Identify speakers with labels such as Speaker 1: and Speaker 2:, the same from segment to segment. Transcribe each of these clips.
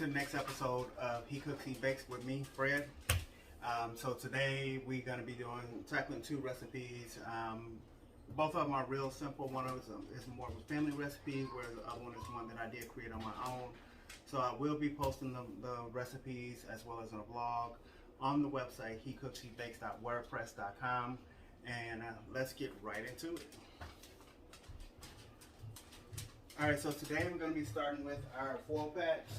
Speaker 1: to the next episode of He Cooks, He Bakes with me, Fred. So today we're going to be tackling two recipes. Both of them are real simple. One of them is more of a family recipe, where the other one is one that I did create on my own. So I will be posting the recipes as well as in a blog on the website hecooksheBakes.wordpress.com. And let's get right into it. Alright, so today we're going to be starting with our foil packs.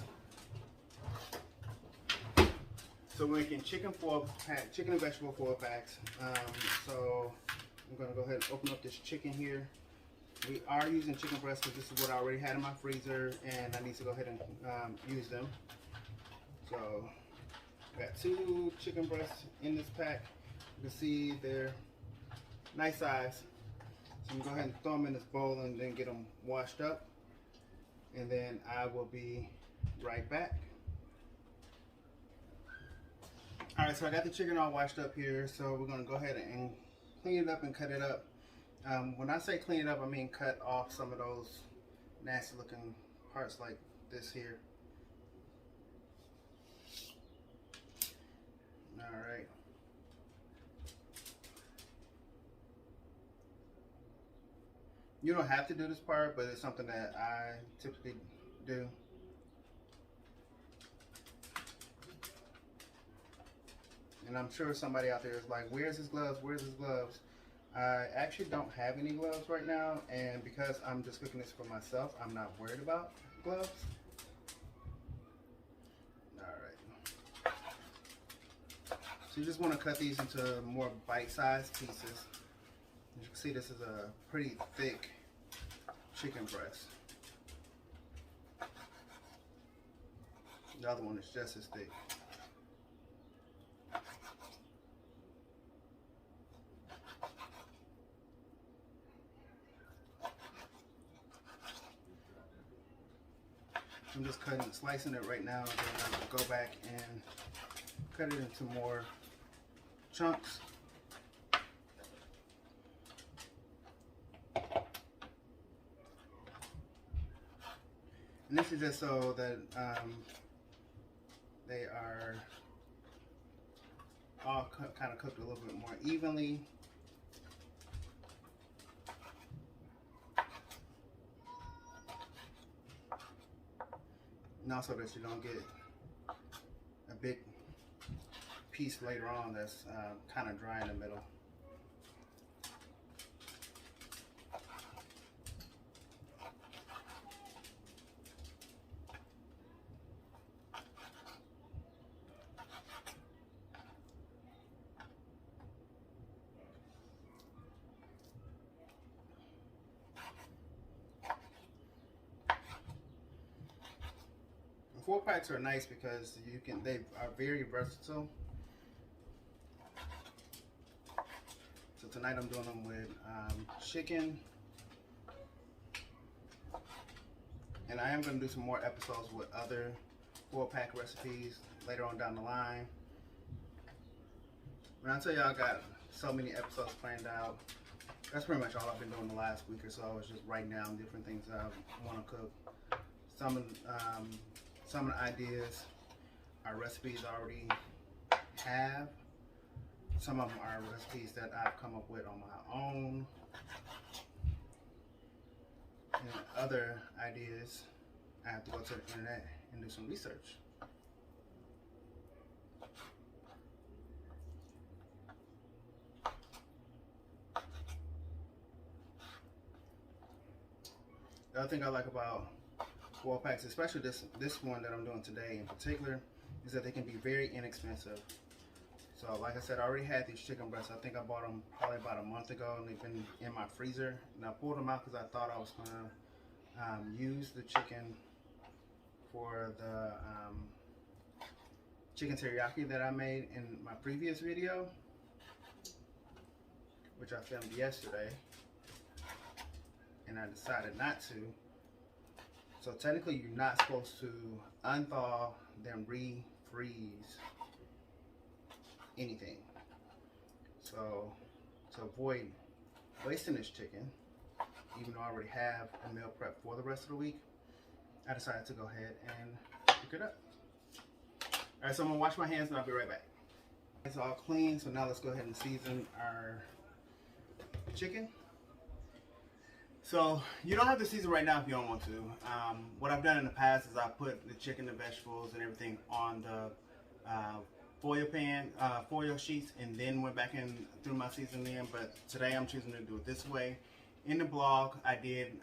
Speaker 1: So we're making chicken and vegetable foil packs. So I'm going to go ahead and open up this chicken here. We are using chicken breasts because this is what I already had in my freezer, and I need to go ahead and use them. So I got 2 chicken breasts in this pack. You can see they're nice size. So I'm going to go ahead and throw them in this bowl and then get them washed up. And then I will be right back. Alright, so I got the chicken all washed up here. So we're going to go ahead and clean it up and cut it up. When I say clean it up, I mean cut off some of those nasty looking parts like this here. Alright. You don't have to do this part, but it's something that I typically do. And I'm sure somebody out there is like, where's his gloves? Where's his gloves? I actually don't have any gloves right now, and because I'm just cooking this for myself, I'm not worried about gloves. Alright. So you just want to cut these into more bite-sized pieces. As you can see, this is a pretty thick chicken breast. The other one is just as thick. I'm just slicing it right now, and then I'm going to go back and cut it into more chunks. And this is just so that they are all kind of cooked a little bit more evenly. And also that you don't get a big piece later on that's kind of dry in the middle. Foil packs are nice because they are very versatile. So tonight I'm doing them with chicken, and I am going to do some more episodes with other foil pack recipes later on down the line. When I tell you I got so many episodes planned out, that's pretty much all I've been doing the last week or so, is just writing down different things that I want to cook. Some of the ideas are recipes I already have. Some of them are recipes that I've come up with on my own. And other ideas, I have to go to the internet and do some research. The other thing I like about foil packs, especially this one that I'm doing today in particular, is that they can be very inexpensive. So like I said, I already had these chicken breasts. I think I bought them probably about a month ago, and they've been in my freezer. And I pulled them out because I thought I was going to use the chicken for the chicken teriyaki that I made in my previous video, which I filmed yesterday, and I decided not to. So technically you're not supposed to unthaw then refreeze anything. So to avoid wasting this chicken, even though I already have a meal prep for the rest of the week, I decided to go ahead and cook it up. All right, so I'm gonna wash my hands and I'll be right back. It's all clean, so now let's go ahead and season our chicken. So you don't have to season right now if you don't want to. What I've done in the past is I put the chicken, the vegetables, and everything on the foil sheets, and then went back in through my seasoning. But today I'm choosing to do it this way. In the blog, I did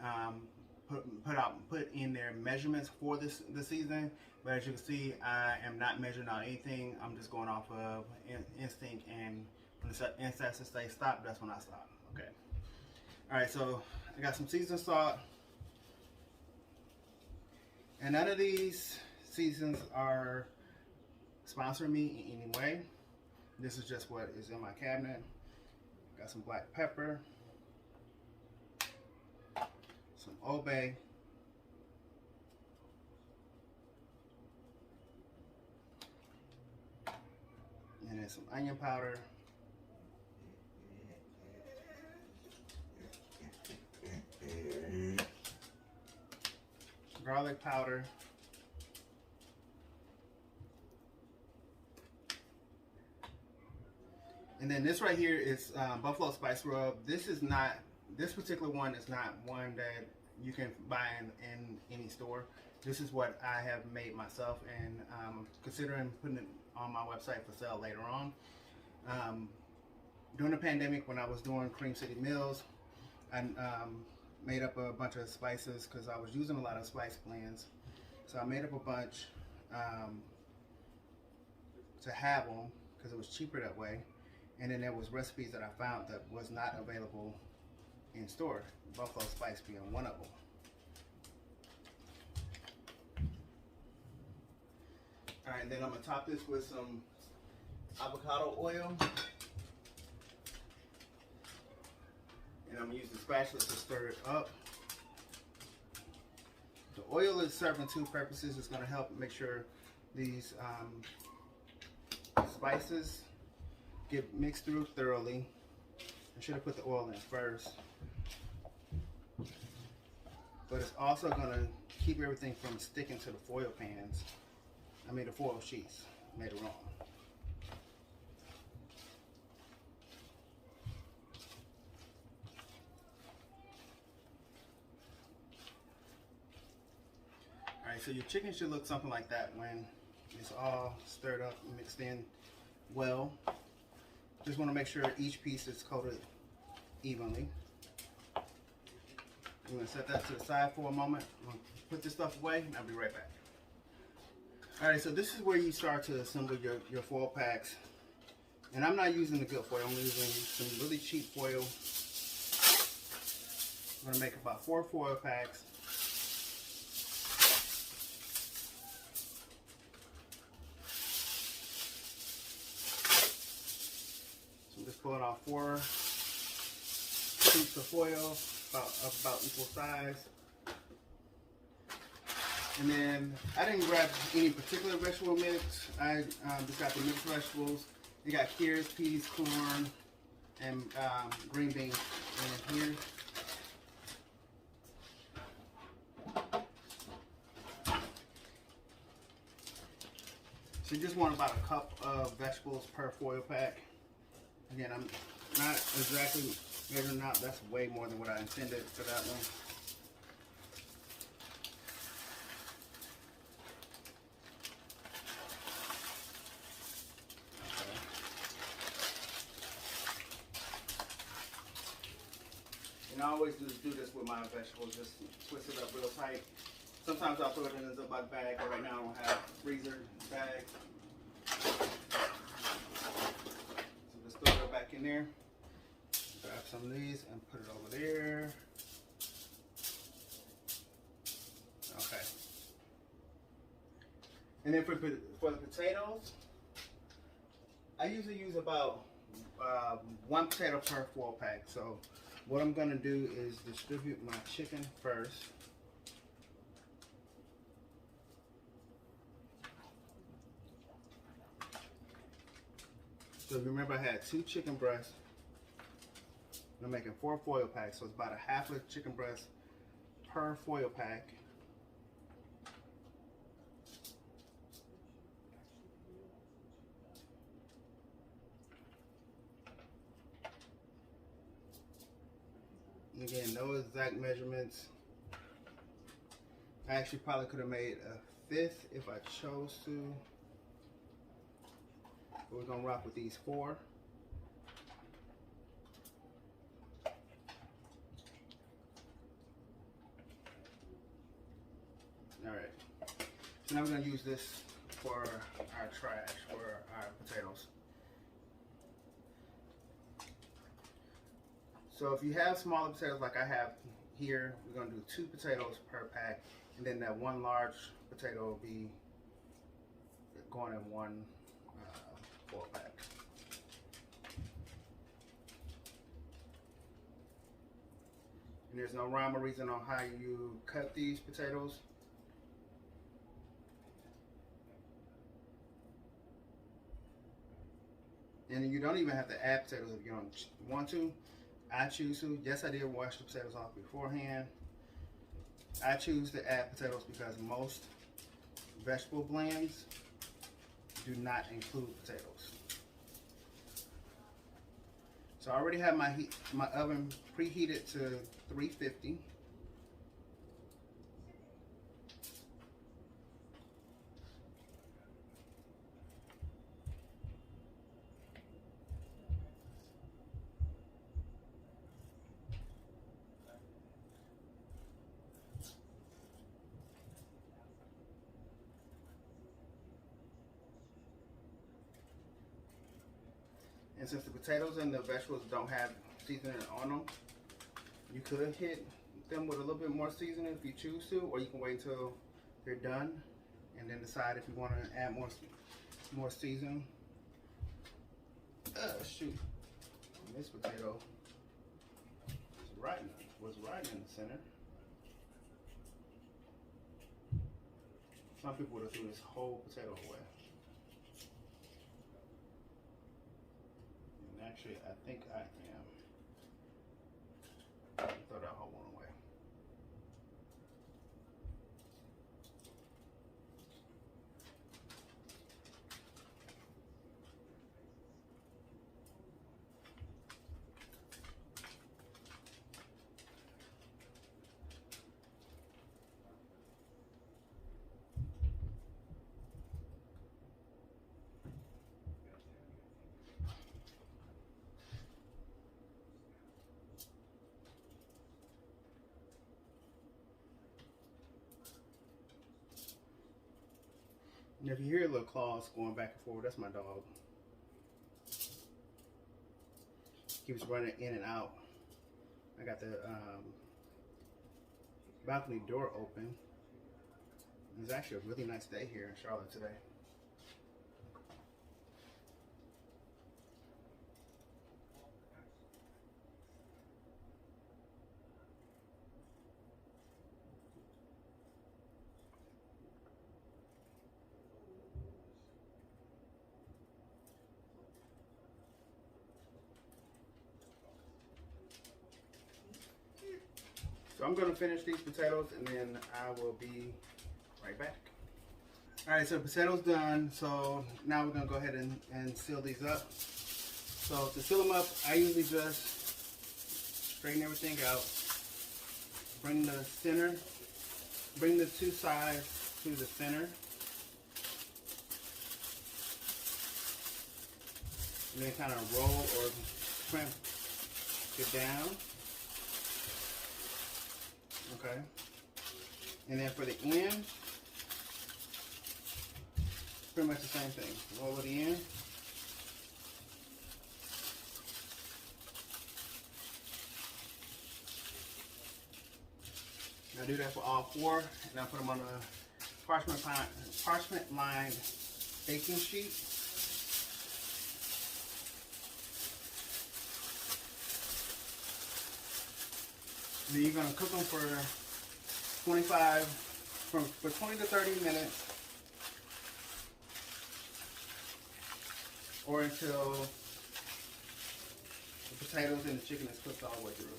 Speaker 1: put in their measurements for the season, but as you can see, I am not measuring out anything. I'm just going off of instinct, and when the instinct says say stop, that's when I stop. Okay. All right, so I got some seasoned salt, and none of these seasons are sponsoring me in any way. This is just what is in my cabinet. Got some black pepper, some Old Bay, and then some onion powder, garlic powder, and then this right here is buffalo spice rub. This particular one is not one that you can buy in any store. This is what I have made myself, and considering putting it on my website for sale later on. During the pandemic, when I was doing Cream City Meals, I made up a bunch of spices because I was using a lot of spice blends. So I made up a bunch to have them because it was cheaper that way. And then there was recipes that I found that was not available in store, buffalo spice being one of them. All right, then I'm gonna top this with some avocado oil. And I'm gonna use the spatula to stir it up. The oil is serving two purposes. It's gonna help make sure these spices get mixed through thoroughly. I should have put the oil in first. But it's also gonna keep everything from sticking to the foil pans. I mean the foil sheets later on. Alright, so your chicken should look something like that when it's all stirred up and mixed in well. Just want to make sure each piece is coated evenly. I'm going to set that to the side for a moment. I'm going to put this stuff away and I'll be right back. Alright, so this is where you start to assemble your foil packs. And I'm not using the good foil, I'm using some really cheap foil. I'm going to make about 4 foil packs. So I'm just pulling off 4 sheets of foil, about equal size. And then I didn't grab any particular vegetable mix. I just got the mixed vegetables. You got carrots, peas, corn, and green beans in here. So you just want about a cup of vegetables per foil pack. Again, I'm not exactly measuring out. That's way more than what I intended for that one. And I always just do this with my vegetables, just twist it up real tight. Sometimes I'll throw it in a Ziploc bag, but right now I don't have a freezer bag. So just throw it back in there. Grab some of these and put it over there. Okay. And then for the potatoes, I usually use about 1 potato per 4 pack. So what I'm gonna do is distribute my chicken first. So remember I had 2 chicken breasts. I'm making 4 foil packs, so it's about a half a chicken breast per foil pack. Again, no exact measurements. I actually probably could have made a 5th if I chose to. But we're gonna rock with these 4. All right. So now we're gonna use this for our trash, for our potatoes. So if you have smaller potatoes like I have here, we're gonna do 2 potatoes per pack, and then that 1 large potato will be going in 1 4-pack. And there's no rhyme or reason on how you cut these potatoes. And you don't even have to add potatoes if you don't want to. I choose to. Yes, I did wash the potatoes off beforehand. I choose to add potatoes because most vegetable blends do not include potatoes. So I already have my oven preheated to 350. And since the potatoes and the vegetables don't have seasoning on them, you could hit them with a little bit more seasoning if you choose to, or you can wait until they're done and then decide if you want to add more seasoning. Shoot, and this potato was right in the center. Some people would have threw this whole potato away. Actually, I think I am. Throw that whole one away. And if you hear little claws going back and forth, that's my dog. Keeps running in and out. I got the balcony door open. It's actually a really nice day here in Charlotte today. So I'm going to finish these potatoes and then I will be right back. Alright, so the potatoes done. So now we're going to go ahead and seal these up. So to seal them up, I usually just straighten everything out. Bring the 2 sides to the center. And then kind of roll or crimp it down. Okay. And then for the end, pretty much the same thing. Roll it in. Now do that for all 4, and I'll put them on a parchment lined baking sheet. Then you're going to cook them for 20 to 30 minutes, or until the potatoes and the chicken is cooked all the way through.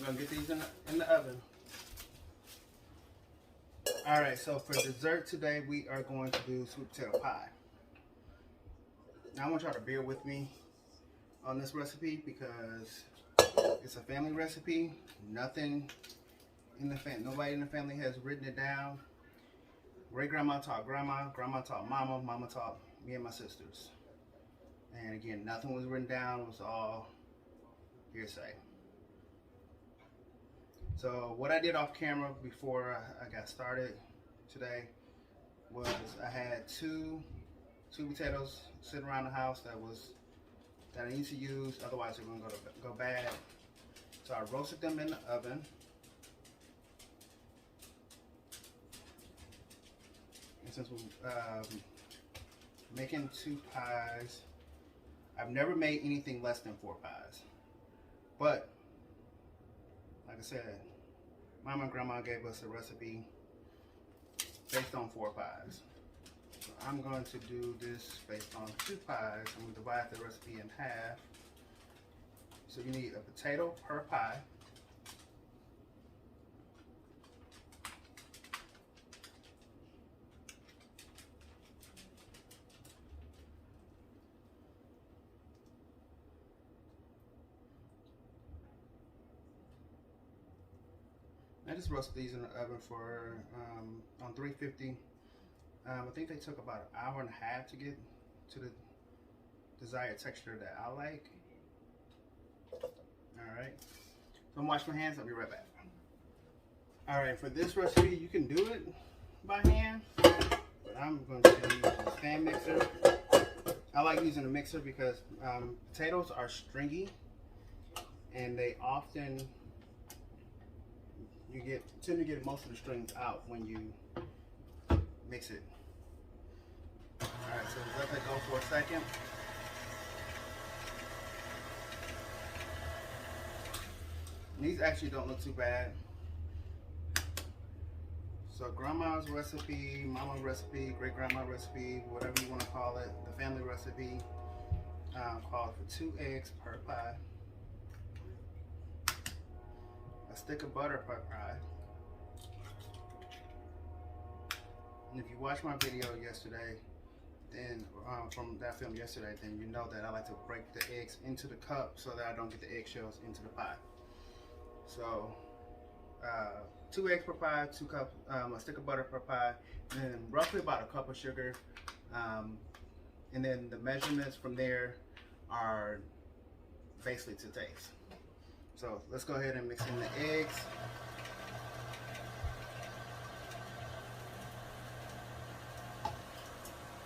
Speaker 1: gonna get these in the oven. All right, so for dessert today, we are going to do sweet potato pie. Now I want y'all to bear with me on this recipe because it's a family recipe. Nothing in the family, nobody in the family has written it down. Great grandma taught grandma, grandma taught mama, mama taught me and my sisters. And again, nothing was written down, it was all hearsay. So what I did off camera before I got started today was I had two potatoes sitting around the house that I need to use, otherwise they're gonna go bad. So I roasted them in the oven. And since we're making 2 pies, I've never made anything less than 4 pies. But like I said, Mama and Grandma gave us a recipe based on 4 pies. So I'm going to do this based on 2 pies. I'm going to divide the recipe in half. So you need a potato per pie. I just roasted these in the oven for on 350. I think they took about an hour and a half to get to the desired texture that I like. Alright, so I'm washing my hands, I'll be right back. Alright, for this recipe you can do it by hand, but I'm going to use a stand mixer. I like using a mixer because potatoes are stringy and they often tend to get most of the strings out when you mix it. Alright, so let that go for a second. These actually don't look too bad. So grandma's recipe, mama's recipe, great grandma recipe, whatever you want to call it, the family recipe called for 2 eggs per pie, a stick of butter per pie. And if you watched my video yesterday, then from that film yesterday, then you know that I like to break the eggs into the cup so that I don't get the eggshells into the pie. So 2 eggs per pie, 2 cups, a stick of butter per pie, and then roughly about a cup of sugar. And then the measurements from there are basically to taste. So let's go ahead and mix in the eggs.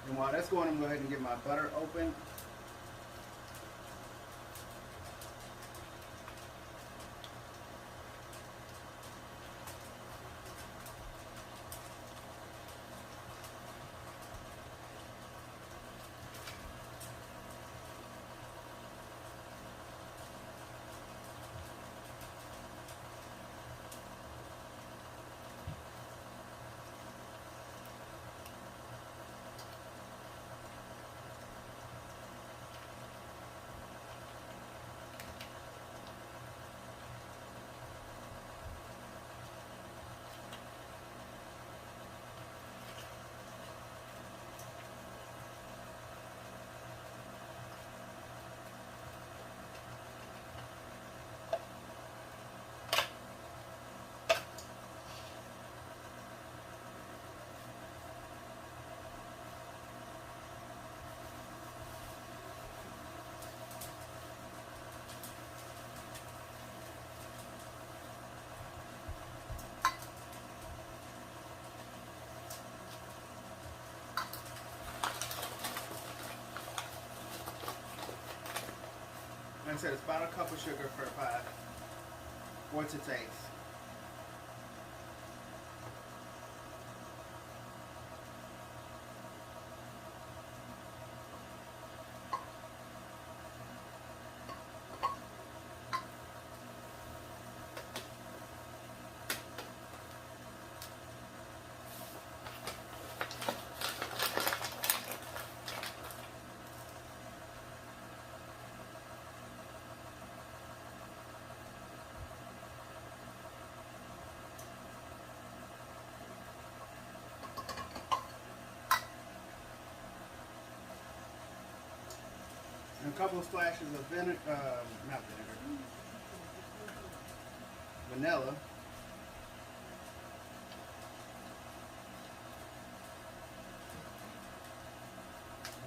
Speaker 1: And while that's going, I'm going to go ahead and get my butter open. Like I said, it's about a cup of sugar per pie, or to taste. And a couple of splashes of vinegar, not vinegar, vanilla.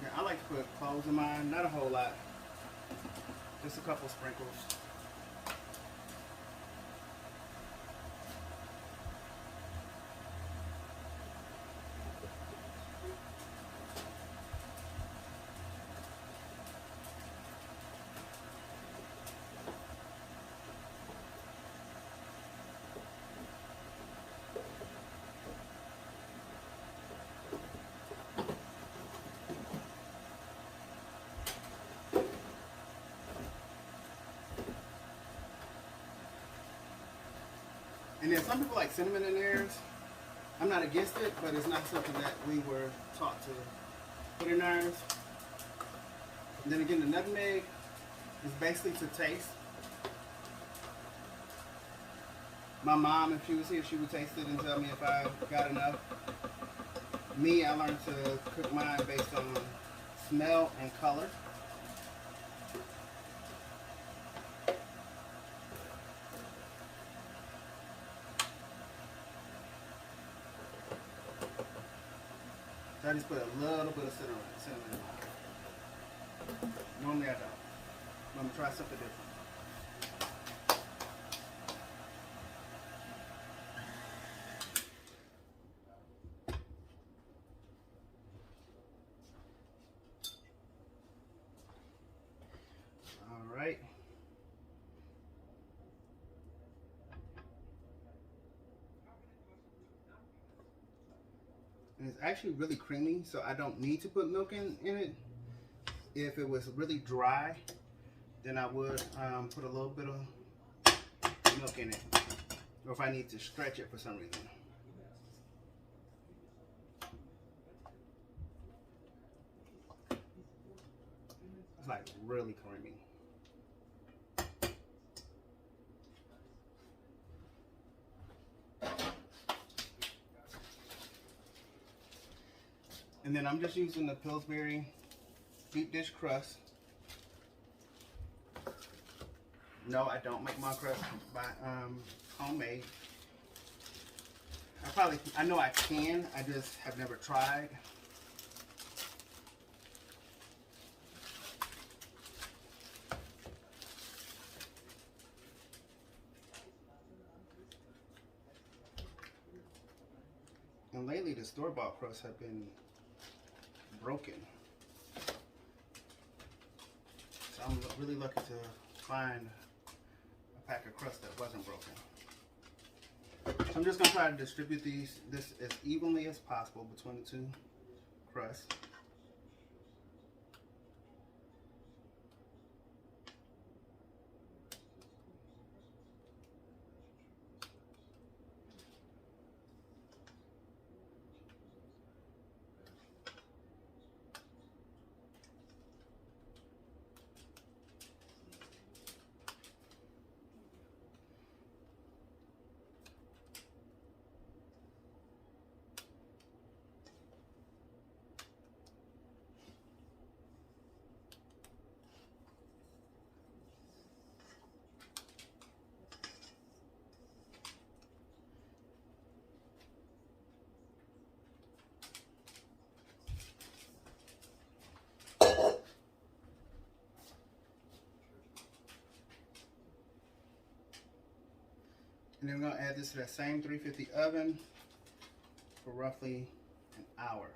Speaker 1: Yeah, I like to put cloves in mine, not a whole lot, just a couple sprinkles. And then some people like cinnamon in theirs. I'm not against it, but it's not something that we were taught to put in ours. And then again, the nutmeg is basically to taste. My mom, if she was here, she would taste it and tell me if I got enough. Me, I learned to cook mine based on smell and color. So I just put a little bit of cinnamon in mine. Normally I don't. I'm going to try something different. All right. And it's actually really creamy, so I don't need to put milk in it. If it was really dry, then I would put a little bit of milk in it. Or if I need to stretch it for some reason. It's like really creamy. And then I'm just using the Pillsbury deep dish crust. No, I don't make my crust by homemade. I know I can, I just have never tried. And lately the store-bought crusts have been broken. So I'm really lucky to find a pack of crust that wasn't broken. So I'm just going to try to distribute this as evenly as possible between the two crusts. And then we're going to add this to that same 350 oven for roughly an hour.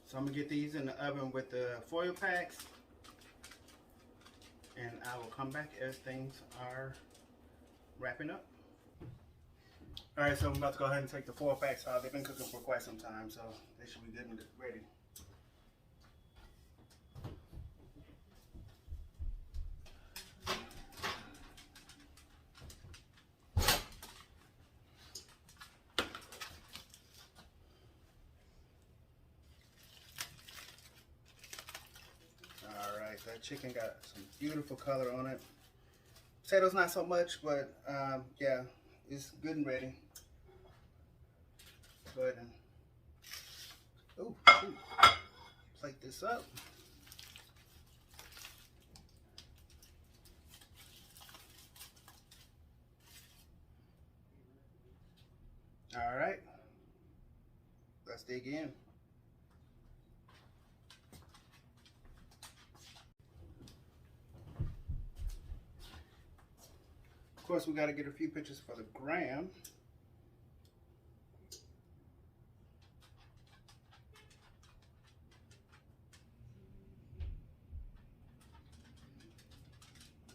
Speaker 1: So I'm going to get these in the oven with the foil packs, and I will come back as things are wrapping up. Alright, so I'm about to go ahead and take the foil packs out. They've been cooking for quite some time, so they should be good and ready. That chicken got some beautiful color on it. Potatoes not so much, but yeah, it's good and ready. Go ahead and Oh, shoot. Plate this up. All right, let's dig in. Of course, we got to get a few pictures for the gram.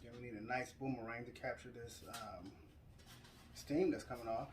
Speaker 1: Then we need a nice boomerang to capture this steam that's coming off.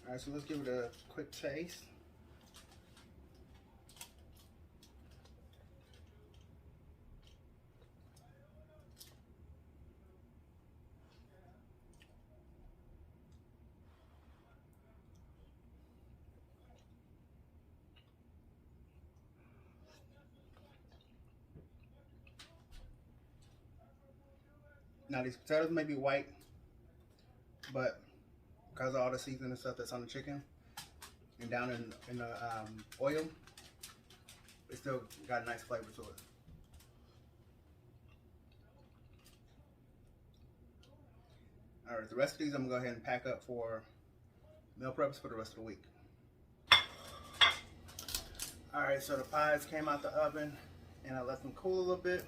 Speaker 1: All right, so let's give it a quick taste. Now these potatoes may be white, but because of all the seasoning and stuff that's on the chicken and down in the oil, it still got a nice flavor to it. All right, the rest of these I'm gonna go ahead and pack up for meal preps for the rest of the week. All right, so the pies came out the oven and I let them cool a little bit.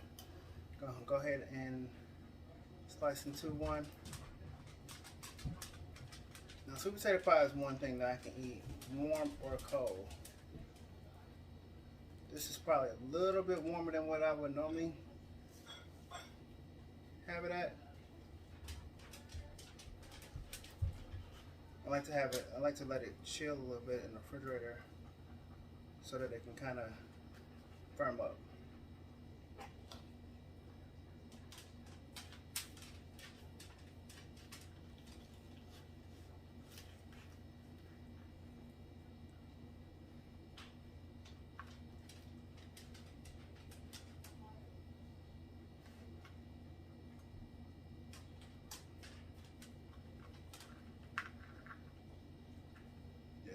Speaker 1: Go ahead and slice into one. Now, sweet potato pie is one thing that I can eat warm or cold. This is probably a little bit warmer than what I would normally have it at. I like to let it chill a little bit in the refrigerator so that it can kind of firm up.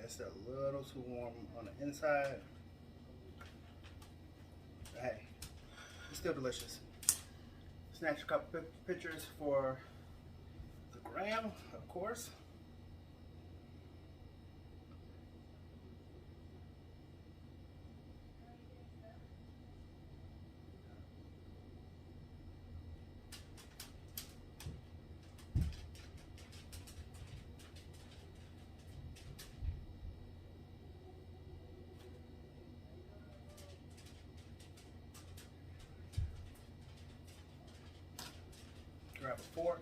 Speaker 1: It's a little too warm on the inside. But hey, it's still delicious. Snatch a couple pictures for the gram, of course. Grab a fork.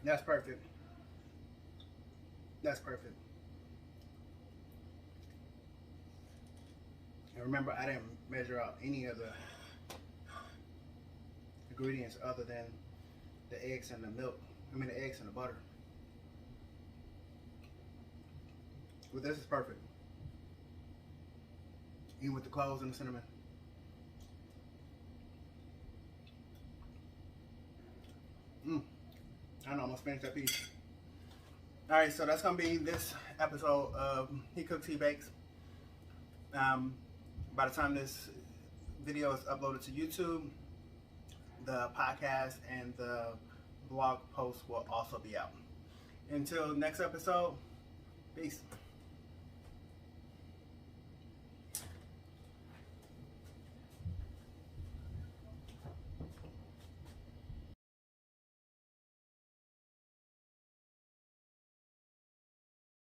Speaker 1: That's perfect. That's perfect. And remember, I didn't measure out any of the ingredients other than the eggs and the milk. The eggs and the butter. But this is perfect. Even with the cloves and the cinnamon. I know, I'm gonna finish that piece. Alright, so that's gonna be this episode of He Cooks, He Bakes. By by the time this video is uploaded to YouTube, the podcast and the blog post will also be out. Until next episode, peace.